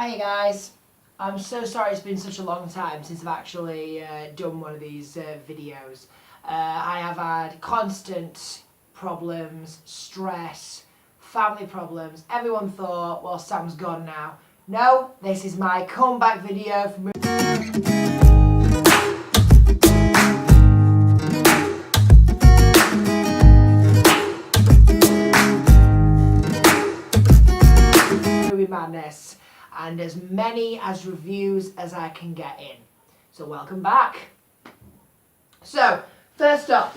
Hi guys, I'm so sorry it's been such a long time since I've actually done one of these videos. I have had constant problems, stress, family problems. Everyone thought, well, Sam's gone now. No, this is my comeback video from Movie Madness, and as many as reviews as I can get in. So welcome back. So, first up,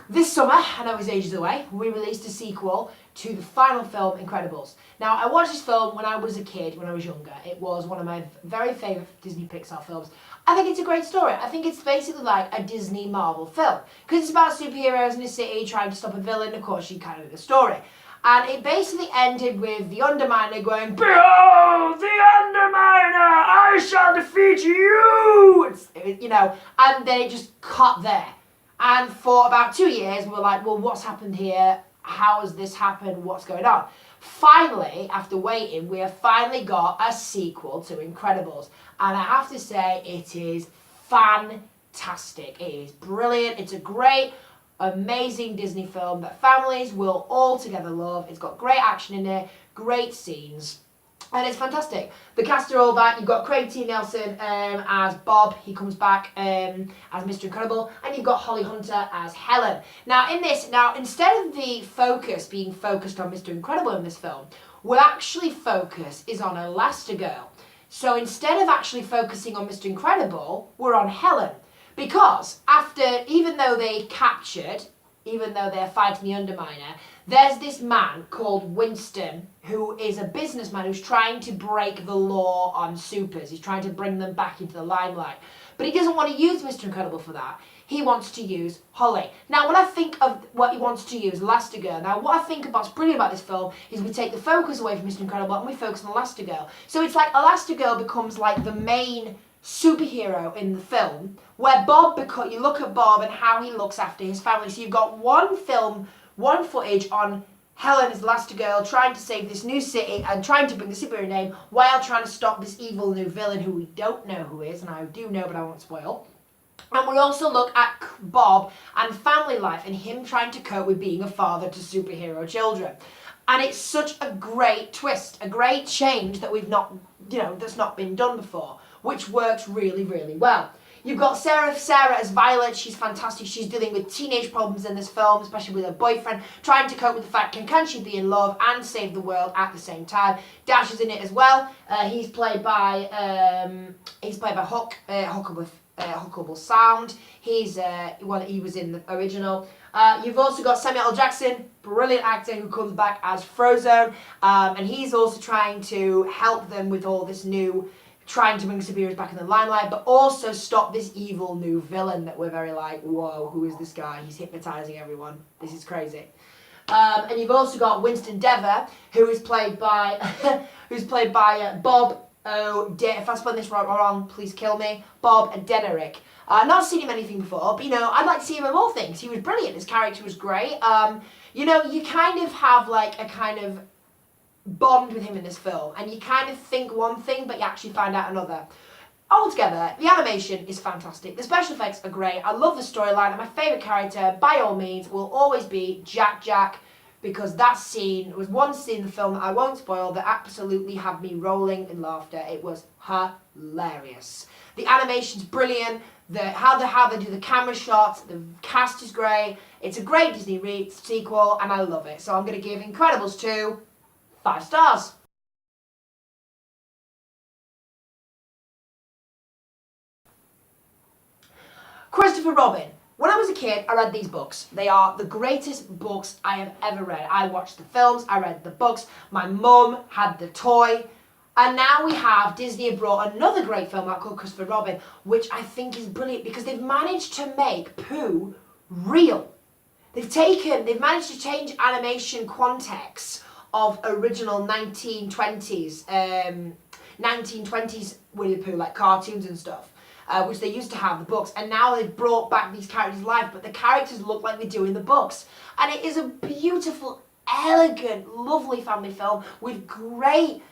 this summer, I know it's ages away, we released a sequel to the final film, Incredibles. Now, I watched this film when I was a kid, when I was younger. It was one of my very favourite Disney Pixar films. I think it's a great story. I think it's basically like a Disney Marvel film. Because it's about superheroes in a city trying to stop a villain. Of course, you kind of know the story. And it basically ended with the Underminer going, "Behold, the Underminer! I shall defeat you!" And then it just cut there. And for about 2 years, we were like, well, what's happened here? How has this happened? What's going on? Finally, after waiting, we have finally got a sequel to Incredibles. And I have to say, it is fantastic. It is brilliant. It's a great, amazing Disney film that families will all together love. It's got great action in it, great scenes. And it's fantastic. The cast are all back. You've got Craig T. Nelson as Bob. He comes back as Mr. Incredible. And you've got Holly Hunter as Helen. Now, instead of the focus being focused on Mr. Incredible in this film, what actually focus is on Elastigirl. So instead of actually focusing on Mr. Incredible, we're on Helen. Because even though they're fighting the Underminer, there's this man called Winston who is a businessman who's trying to break the law on supers. He's trying to bring them back into the limelight. But he doesn't want to use Mr. Incredible for that. He wants to use Holly. Now, when I think of what he wants to use, Elastigirl, now what I think about's brilliant about this film is we take the focus away from Mr. Incredible and we focus on Elastigirl. So it's like Elastigirl becomes like the main superhero in the film, where you look at Bob and how he looks after his family. So you've got one footage on Helen as Elastigirl trying to save this new city and trying to bring the superhero name while trying to stop this evil new villain who we don't know who is, and I do know but I won't spoil. And we also look at Bob and family life and him trying to cope with being a father to superhero children. And it's such a great twist, a great change that that's not been done before, which works really, really well. You've got Sarah as Violet. She's fantastic. She's dealing with teenage problems in this film, especially with her boyfriend, trying to cope with the fact, can she be in love and save the world at the same time? Dash is in it as well. He's played by Huckable Sound. He was in the original. You've also got Samuel L. Jackson, brilliant actor who comes back as Frozone, and he's also trying to help them with all this new, trying to bring superheroes back in the limelight, but also stop this evil new villain that we're very like, whoa, who is this guy? He's hypnotizing everyone. This is crazy. And you've also got Winston Dever, who is played by Bob. If I spell this wrong, please kill me. Bob Denerick. Not seen him anything before, but I'd like to see him in more things. He was brilliant. His character was great. You kind of have like a kind of bond with him in this film, and you kind of think one thing, but you actually find out another. Altogether, the animation is fantastic. The special effects are great. I love the storyline, and my favourite character, by all means, will always be Jack, because that scene was one scene in the film that I won't spoil that absolutely had me rolling in laughter. It was hilarious. The animation's brilliant. How they do the camera shots, the cast is great. It's a great Disney sequel, and I love it. So I'm going to give Incredibles 2 5 stars. Christopher Robin. When I was a kid, I read these books. They are the greatest books I have ever read. I watched the films, I read the books, my mum had the toy, and now we have Disney have brought another great film out called Christopher Robin, which I think is brilliant because they've managed to make Pooh real. They've managed to change animation context of original 1920s Winnie the Pooh, like cartoons and stuff. Which they used to have, the books, and now they've brought back these characters to life, but the characters look like they do in the books. And it is a beautiful, elegant, lovely family film with great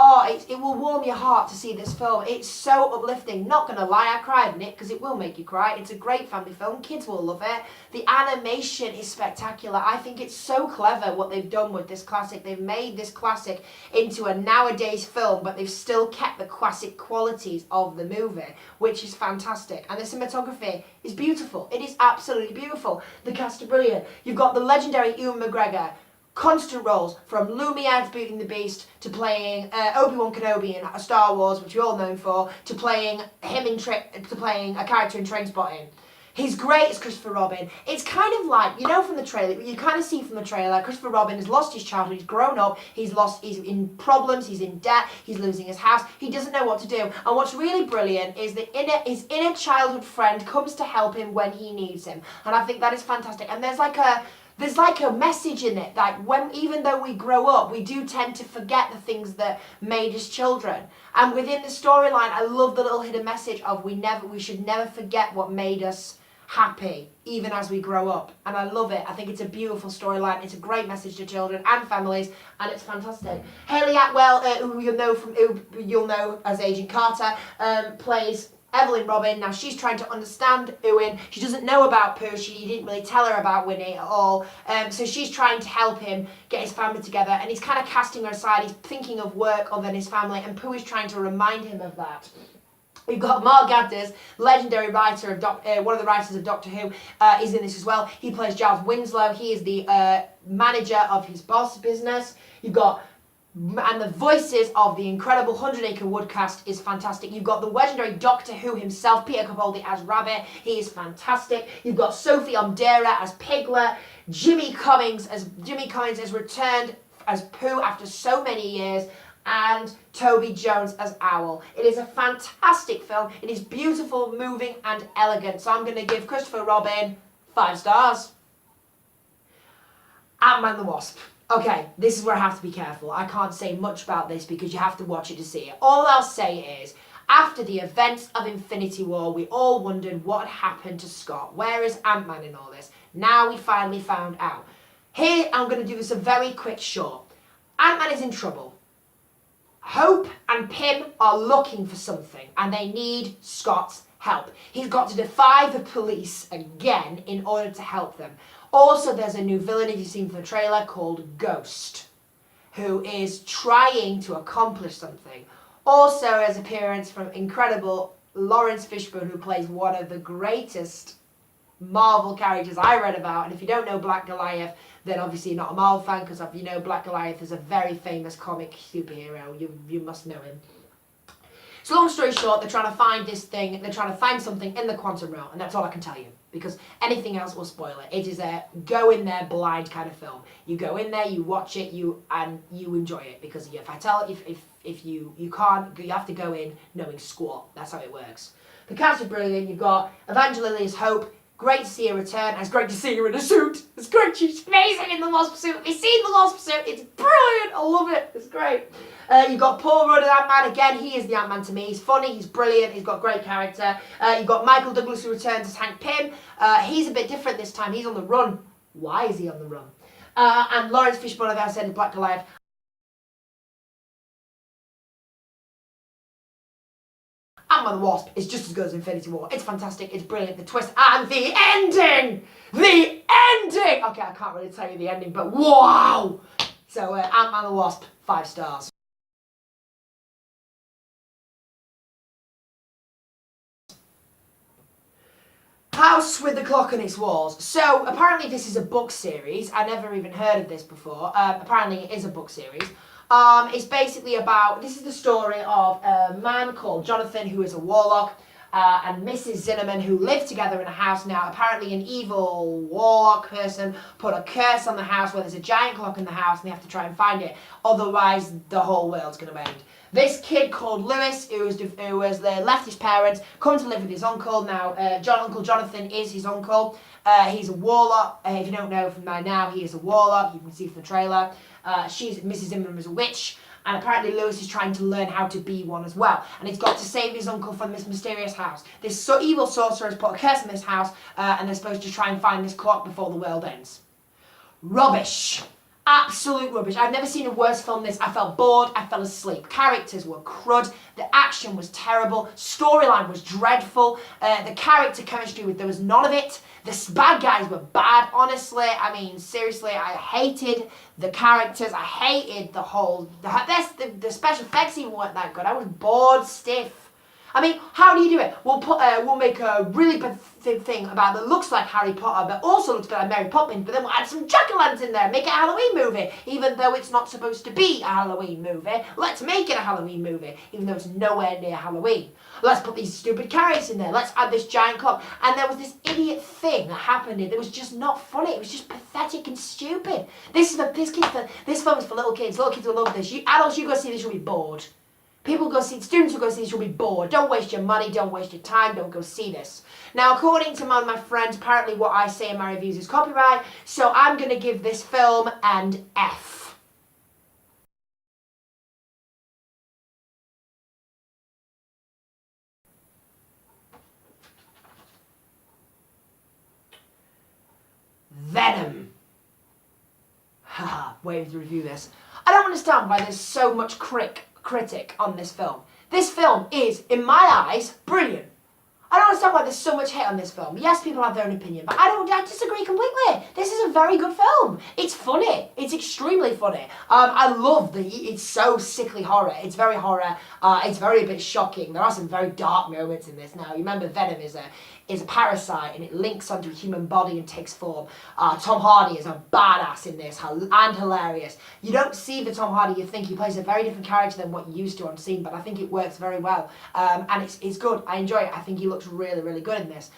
it will warm your heart to see this film. It's so uplifting. Not gonna lie, I cried in it because it will make you cry. It's a great family film. Kids will love it. The animation is spectacular. I think it's so clever what they've done with this classic. They've made this classic into a nowadays film, but they've still kept the classic qualities of the movie, which is fantastic. And the cinematography is beautiful. It is absolutely beautiful. The cast are brilliant. You've got the legendary Ewan McGregor. Constant roles, from Lumiere to Beauty and the Beast, to playing Obi-Wan Kenobi in Star Wars, which you're all known for, to playing him to playing a character in Trainspotting. He's great as Christopher Robin. It's kind of like, you know, from the trailer, you kind of see from the trailer, Christopher Robin has lost his childhood, he's grown up, he's in problems, he's in debt, he's losing his house, he doesn't know what to do. And what's really brilliant is that his inner childhood friend comes to help him when he needs him. And I think that is fantastic. And there's like a message in it, like even though we grow up, we do tend to forget the things that made us children. And within the storyline, I love the little hidden message of we should never forget what made us happy, even as we grow up. And I love it. I think it's a beautiful storyline. It's a great message to children and families, and it's fantastic. Hayley Atwell, who you'll know as Agent Carter, plays Evelyn Robin. Now she's trying to understand Ewan. She doesn't know about Pooh. She didn't really tell her about Winnie at all. So she's trying to help him get his family together, and he's kind of casting her aside. He's thinking of work other than his family, and Pooh is trying to remind him of that. We've got Mark Gatiss, legendary writer of one of the writers of Doctor Who, is in this as well. He plays Giles Winslow. He is the manager of his boss business. You've got and the voices of the incredible 100 Acre Wood cast is fantastic. You've got the legendary Doctor Who himself, Peter Capaldi as Rabbit. He is fantastic. You've got Sophie Omdera as Piglet. Jimmy Cummings has returned as Pooh after so many years. And Toby Jones as Owl. It is a fantastic film. It is beautiful, moving, and elegant. So I'm going to give Christopher Robin 5 stars. Ant-Man the Wasp. Okay, this is where I have to be careful. I can't say much about this because you have to watch it to see it. All I'll say is, after the events of Infinity War, we all wondered what had happened to Scott. Where is Ant-Man in all this? Now we finally found out. Here, I'm going to do this a very quick short. Ant-Man is in trouble. Hope and Pym are looking for something, and they need Scott's help. He's got to defy the police again in order to help them. Also, there's a new villain, if you've seen from the trailer, called Ghost, who is trying to accomplish something. Also, there's appearance from incredible Lawrence Fishburne, who plays one of the greatest Marvel characters I read about. And if you don't know Black Goliath, then obviously you're not a Marvel fan, because if you know Black Goliath is a very famous comic superhero. You must know him. So long story short, they're trying to find this thing, they're trying to find something in the quantum realm, and that's all I can tell you, because anything else will spoil it. It is a go in there blind kind of film. You go in there, you watch it, you enjoy it, because if you can't, you have to go in knowing squat. That's how it works. The cast is brilliant. You've got Evangeline Lillis Hope. Great to see her return. It's great to see her in a suit. It's great. She's amazing in the Wasp suit. Have you seen the Wasp suit? It's brilliant. I love it. It's great. You've got Paul Rudd as Ant-Man. Again, he is the Ant-Man to me. He's funny. He's brilliant. He's got great character. You've got Michael Douglas, who returns as Hank Pym. He's a bit different this time. He's on the run. Why is he on the run? And Lawrence Fishburne, as I said, in Black Goliath. Ant-Man the Wasp is just as good as Infinity War. It's fantastic, it's brilliant, the twist, and the ending! The ending! Okay, I can't really tell you the ending, but wow! So, Ant-Man the Wasp, 5 stars. House with the Clock on its Walls. So, apparently this is a book series. I never even heard of this before. Apparently it is a book series. It's basically about, this is the story of a man called Jonathan, who is a warlock, and Mrs. Zinnemann, who live together in a house. Now, apparently an evil warlock person put a curse on the house where there's a giant clock in the house, and they have to try and find it. Otherwise, the whole world's going to end. This kid called Lewis, who has left his parents, come to live with his uncle. Now, Uncle Jonathan is his uncle. He's a warlock. If you don't know from by now, he is a warlock. You can see from the trailer. Mrs. Zimmerman is a witch, and apparently Lewis is trying to learn how to be one as well. And he's got to save his uncle from this mysterious house. This evil sorcerer has put a curse on this house, and they're supposed to try and find this clock before the world ends. Rubbish. Absolute rubbish. I've never seen a worse film than this. I felt bored, I fell asleep. Characters were crud, the action was terrible, storyline was dreadful, the character chemistry, there was none of it. The bad guys were bad, honestly. I mean, seriously, I hated the characters, I hated the whole, the special effects even weren't that good. I was bored stiff. I mean, how do you do it? We'll make a really bad thing about that looks like Harry Potter, but also looks a bit like Mary Poppins, but then we'll add some jack-o'-lanterns in there, make it a Halloween movie, even though it's not supposed to be a Halloween movie. Let's make it a Halloween movie, even though it's nowhere near Halloween. Let's put these stupid characters in there. Let's add this giant clock. And there was this idiot thing that happened. It was just not funny. It was just pathetic and stupid. This film is for little kids. Little kids will love this. Adults, you go see this, you'll be bored. Students will go see this, you'll be bored. Don't waste your money, don't waste your time, don't go see this. Now, according to one of my friends, apparently what I say in my reviews is copyright, so I'm going to give this film an F. Venom. Haha, waiting to review this. I don't understand why there's so much critic on this film. This film is, in my eyes, brilliant. I don't understand why there's so much hate on this film. Yes, people have their own opinion, but I disagree completely. This is a very good film. It's funny. It's extremely funny. I love it's so sickly horror. It's very horror. It's very a bit shocking. There are some very dark moments in this. Now, you remember Venom is a parasite and it links onto a human body and takes form. Tom Hardy is a badass in this and hilarious. You don't see the Tom Hardy you think. He plays a very different character than what you used to on scene, but I think it works very well. And it's good. I enjoy it. I think he looks really, really good in this.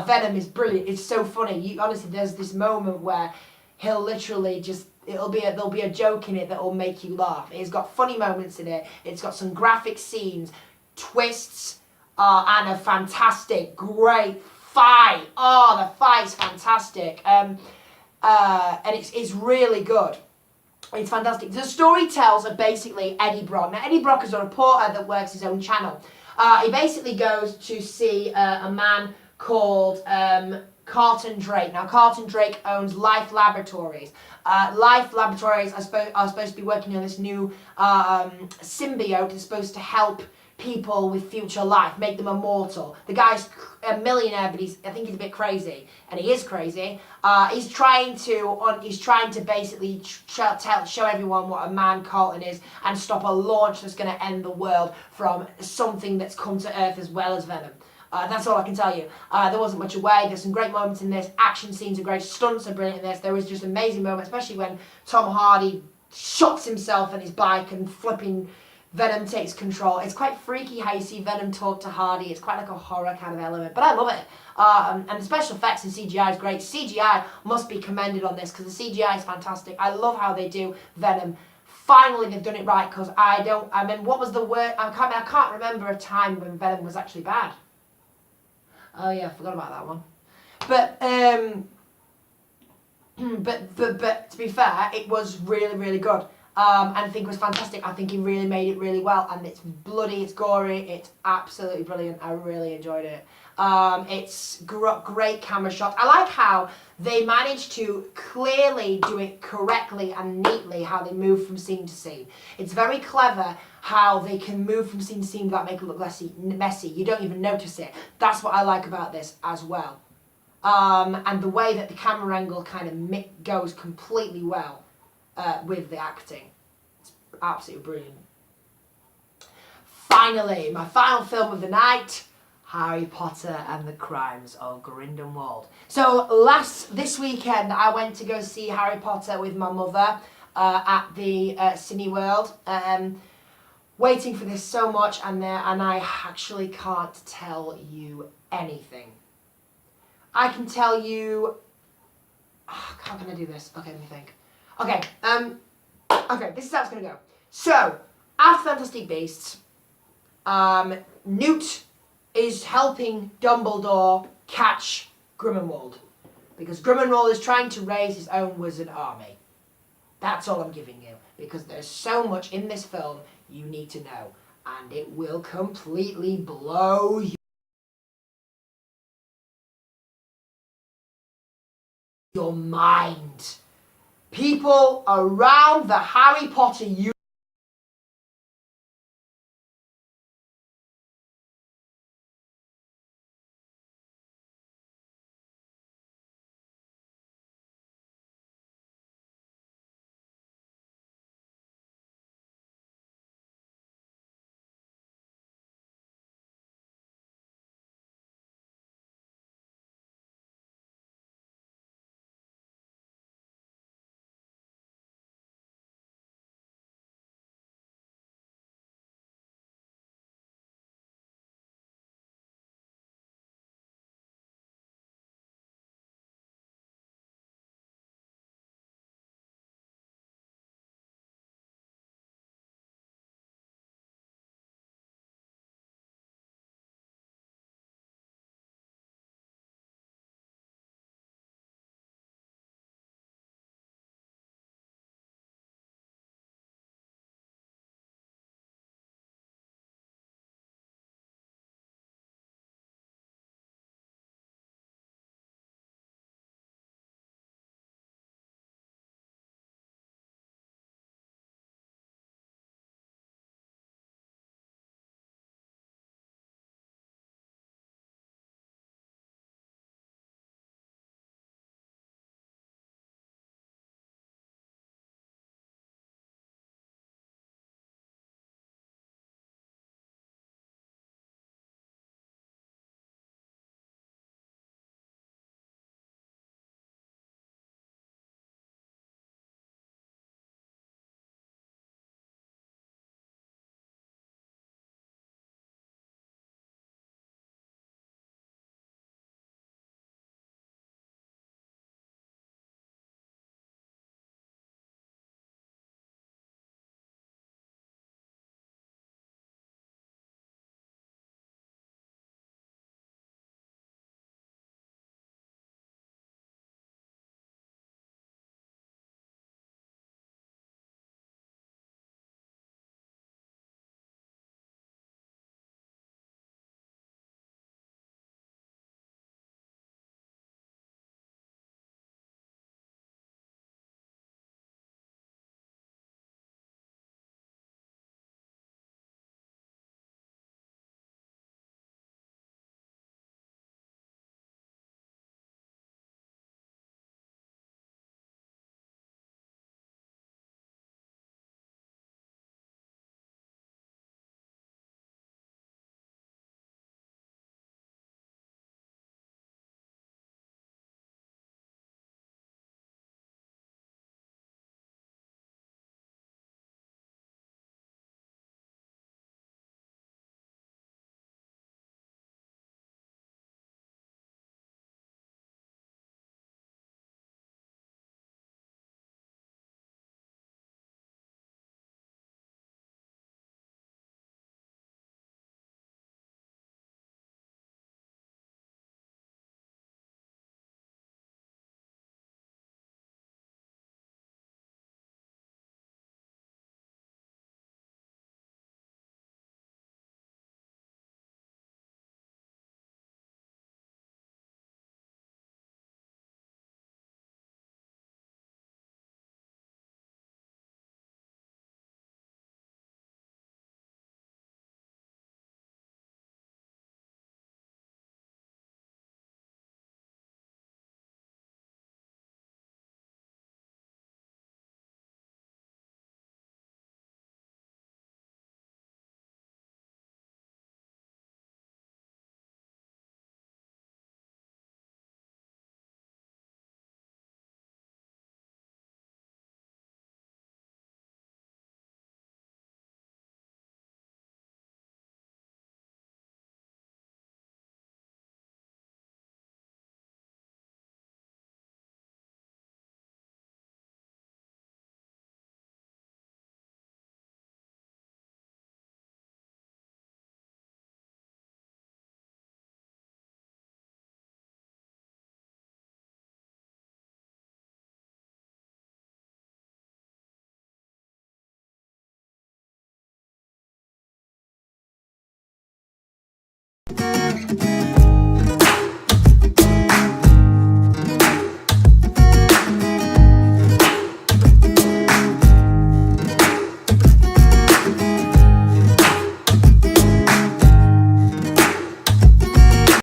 Venom is brilliant. It's so funny. Honestly, there's this moment where he'll literally just, there'll be a joke in it that will make you laugh. It's got funny moments in it. It's got some graphic scenes, twists, and a fantastic, great fight. Oh, the fight's fantastic. And it's really good. It's fantastic. The story tells of basically Eddie Brock. Now, Eddie Brock is a reporter that works his own channel. He basically goes to see a man called Carlton Drake. Now, Carlton Drake owns Life Laboratories. Life Laboratories are supposed to be working on this new symbiote that's supposed to help people with future life, make them immortal. The guy's a millionaire, but I think he's a bit crazy, and he is crazy. He's trying to basically show everyone what a man Carlton is and stop a launch that's going to end the world from something that's come to Earth as well as Venom. That's all I can tell you. There wasn't much away. There's some great moments in this. Action scenes are great. Stunts are brilliant in this. There was just amazing moments, especially when Tom Hardy shots himself on his bike and flipping Venom takes control. It's quite freaky how you see Venom talk to Hardy. It's quite like a horror kind of element, but I love it. And the special effects and CGI is great. CGI must be commended on this because the CGI is fantastic. I love how they do Venom. Finally, they've done it right because what was the word? I can't remember a time when Venom was actually bad. Oh yeah, I forgot about that one. But to be fair, it was really, really good. And I think it was fantastic. I think he really made it really well, and it's bloody, it's gory, it's absolutely brilliant. I really enjoyed it. It's great camera shots. I like how they managed to clearly do it correctly and neatly, how they move from scene to scene. It's very clever how they can move from scene to scene without making it look messy. You don't even notice it. That's what I like about this as well. And the way that the camera angle kind of goes completely well with the acting. It's absolutely brilliant. Finally, my final film of the night, Harry Potter and the Crimes of Grindelwald. So this weekend I went to go see Harry Potter with my mother at the Cineworld. Waiting for this so much, and I actually can't tell you anything. I can tell you. How can I do this? Okay, let me think. Okay, okay, this is how it's gonna go. So, after Fantastic Beasts, Newt is helping Dumbledore catch Grindelwald, because Grindelwald is trying to raise his own wizard army. That's all I'm giving you, because there's so much in this film you need to know, and it will completely blow your mind. people around the Harry Potter universe